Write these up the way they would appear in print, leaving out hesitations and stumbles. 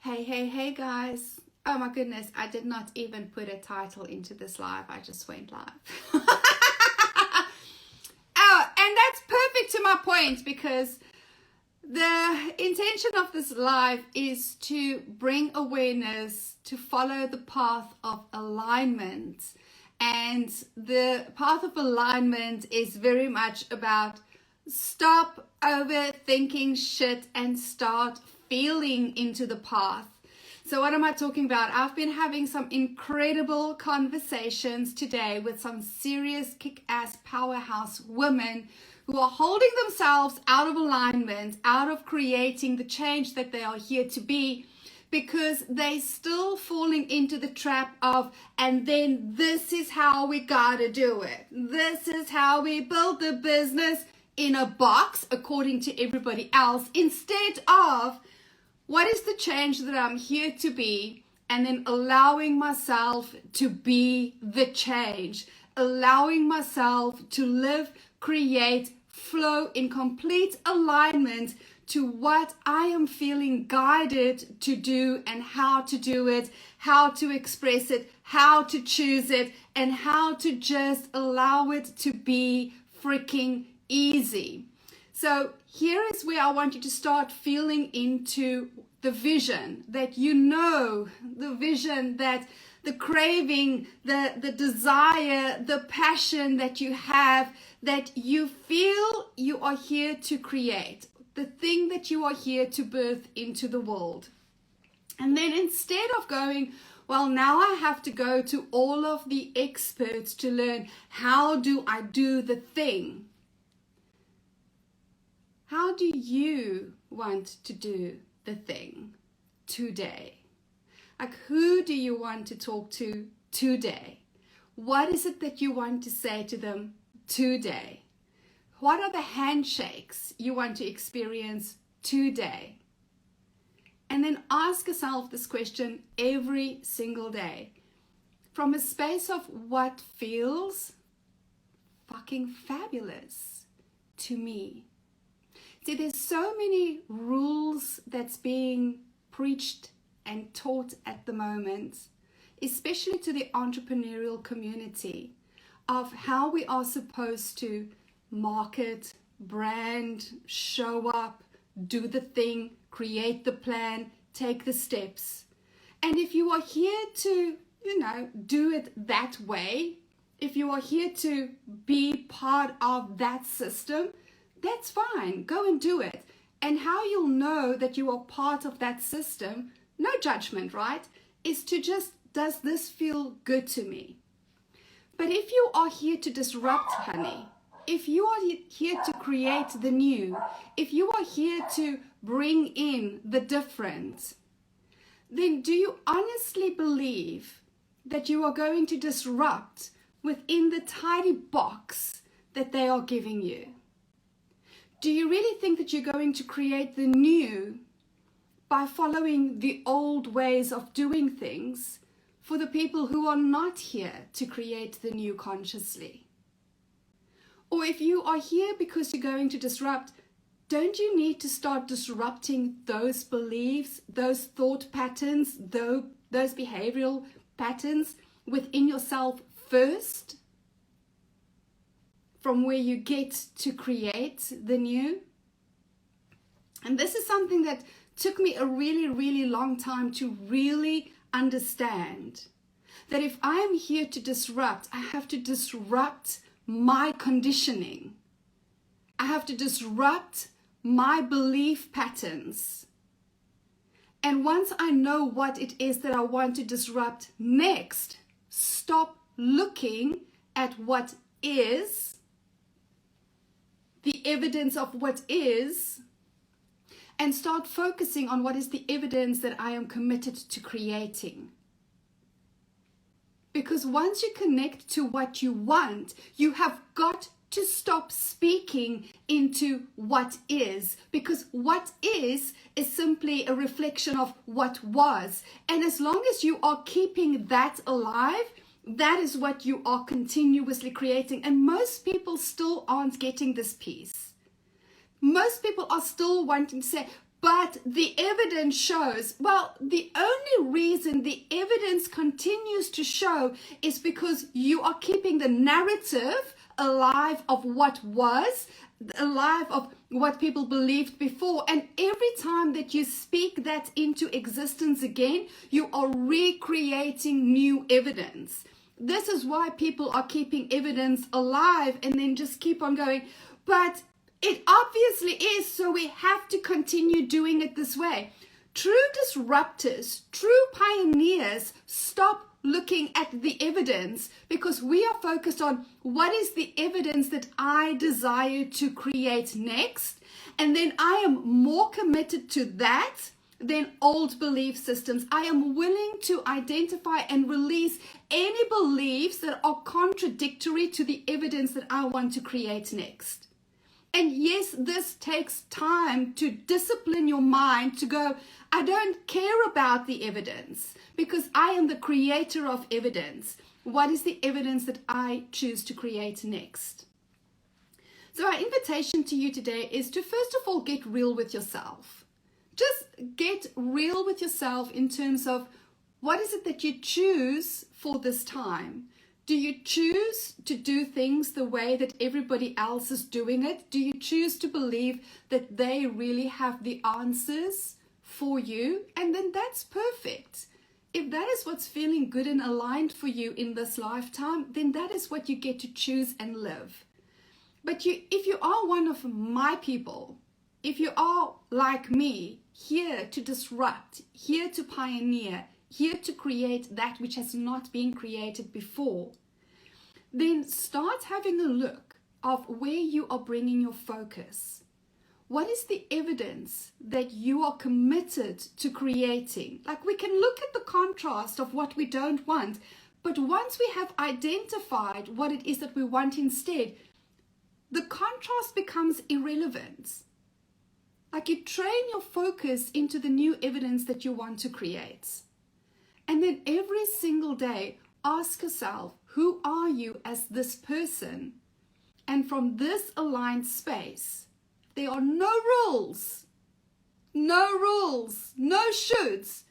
Hey guys. Oh my goodness, I did not even put a title into this live. I just went live. Oh, and that's perfect to my point, because the intention of this live is to bring awareness, to follow the path of alignment. And the path of alignment is very much about stop overthinking shit and start feeling into the path. So what am I talking about? I've been having some incredible conversations today with some serious kick-ass powerhouse women who are holding themselves out of alignment, out of creating the change that they are here to be, because they still falling into the trap of, and then this is how we gotta do it. This is how we build the business in a box according to everybody else, instead of what is the change that I'm here to be, and then allowing myself to be the change, allowing myself to live, create, flow in complete alignment to what I am feeling guided to do, and how to do it, how to express it, how to choose it, and how to just allow it to be freaking easy. So here is where I want you to start feeling into the vision that you know, the vision that the craving, the desire, the passion that you have, that you feel you are here to create, the thing that you are here to birth into the world. And then instead of going, well, now I have to go to all of the experts to learn how do I do the thing. How do you want to do the thing today? Like, who do you want to talk to today? What is it that you want to say to them today? What are the handshakes you want to experience today? And then ask yourself this question every single day, from a space of what feels fucking fabulous to me. See, there's so many rules that's being preached and taught at the moment, especially to the entrepreneurial community, of how we are supposed to market, brand, show up, do the thing, create the plan, take the steps. And if you are here to, do it that way, if you are here to be part of that system, that's fine. Go and do it. And how you'll know that you are part of that system, no judgment, right, is to just, does this feel good to me? But if you are here to disrupt, honey, if you are here to create the new, if you are here to bring in the different, then do you honestly believe that you are going to disrupt within the tiny box that they are giving you? Do you really think that you're going to create the new by following the old ways of doing things for the people who are not here to create the new consciously? Or if you are here because you're going to disrupt, don't you need to start disrupting those beliefs, those thought patterns, those behavioral patterns within yourself first? From where you get to create the new. And this is something that took me a really, really long time to really understand. That if I am here to disrupt, I have to disrupt my conditioning. I have to disrupt my belief patterns. And once I know what it is that I want to disrupt next, stop looking at what is, the evidence of what is, and start focusing on what is the evidence that I am committed to creating. Because once you connect to what you want, you have got to stop speaking into what is, because what is simply a reflection of what was. And as long as you are keeping that alive, that is what you are continuously creating. And most people still aren't getting this piece. Most people are still wanting to say, but the evidence shows, well, the only reason the evidence continues to show is because you are keeping the narrative alive of what was, alive of what people believed before. And every time that you speak that into existence again, you are recreating new evidence. This is why people are keeping evidence alive and then just keep on going, but it obviously is, so we have to continue doing it this way. True disruptors, true pioneers stop looking at the evidence because we are focused on what is the evidence that I desire to create next. And then I am more committed to that than old belief systems. I am willing to identify and release any beliefs that are contradictory to the evidence that I want to create next. And yes, this takes time to discipline your mind to go, I don't care about the evidence because I am the creator of evidence. What is the evidence that I choose to create next? So our invitation to you today is to first of all get real with yourself. Just get real with yourself in terms of what is it that you choose for this time? Do you choose to do things the way that everybody else is doing it? Do you choose to believe that they really have the answers for you? And then that's perfect. If that is what's feeling good and aligned for you in this lifetime, then that is what you get to choose and live. But if you are one of my people, if you are like me, here to disrupt, here to pioneer, here to create that which has not been created before, then start having a look of where you are bringing your focus. What is the evidence that you are committed to creating? Like, we can look at the contrast of what we don't want, but once we have identified what it is that we want instead, the contrast becomes irrelevant. Like, you train your focus into the new evidence that you want to create. And then every single day, ask yourself, who are you as this person? And from this aligned space, there are no rules, no shoulds,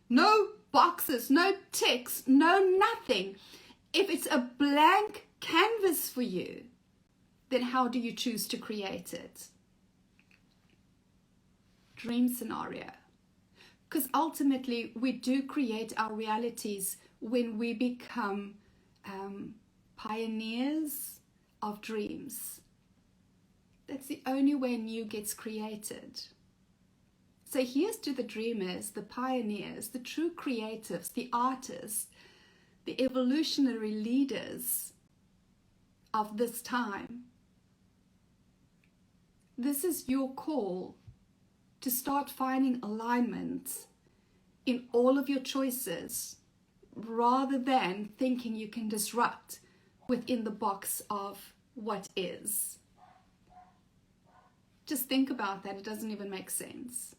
no boxes, no ticks, no nothing. If it's a blank canvas for you, then how do you choose to create it? Dream scenario. Because ultimately, we do create our realities when we become pioneers of dreams. That's the only way new gets created. So here's to the dreamers, the pioneers, the true creatives, the artists, the evolutionary leaders of this time. This is your call to start finding alignment in all of your choices, rather than thinking you can disrupt within the box of what is. Just think about that. It doesn't even make sense.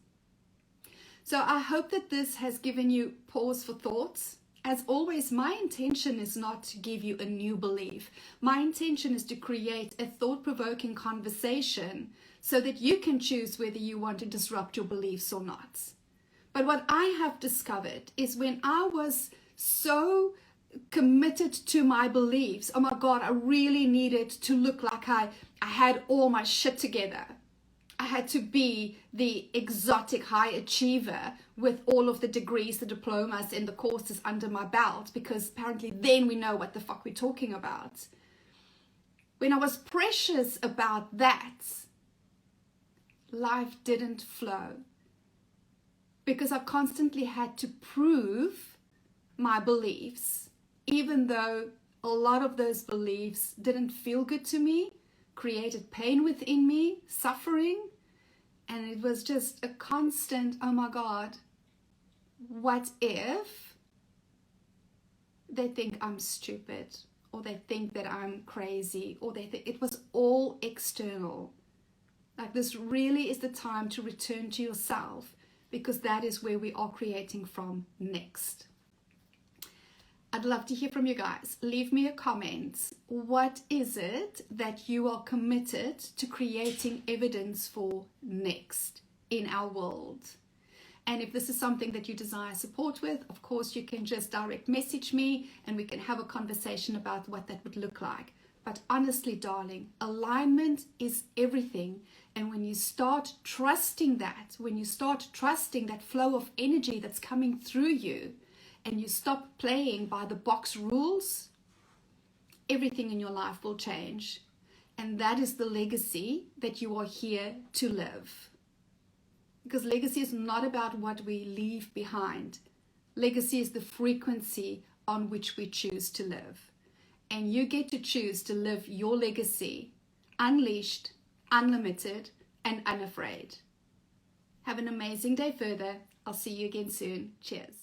So I hope that this has given you pause for thought. As always, my intention is not to give you a new belief. My intention is to create a thought-provoking conversation so that you can choose whether you want to disrupt your beliefs or not. But what I have discovered is when I was so committed to my beliefs, oh my God, I really needed to look like I had all my shit together. I had to be the exotic high achiever with all of the degrees, the diplomas, and the courses under my belt, because apparently then we know what the fuck we're talking about. When I was precious about that, life didn't flow, because I constantly had to prove my beliefs, even though a lot of those beliefs didn't feel good to me, created pain within me, suffering, and it was just a constant, oh my God, what if they think I'm stupid, or they think that I'm crazy, or they think it was all external. Like, this really is the time to return to yourself, because that is where we are creating from next. I'd love to hear from you guys. Leave me a comment. What is it that you are committed to creating evidence for next? in our world. And if this is something that you desire support with, of course, you can just direct message me and we can have a conversation about what that would look like. But honestly, darling, alignment is everything. And when you start trusting that, when you start trusting that flow of energy that's coming through you, and you stop playing by the box rules, everything in your life will change. And that is the legacy that you are here to live. Because legacy is not about what we leave behind. Legacy is the frequency on which we choose to live. And you get to choose to live your legacy unleashed, unlimited, and unafraid. Have an amazing day further. I'll see you again soon. Cheers.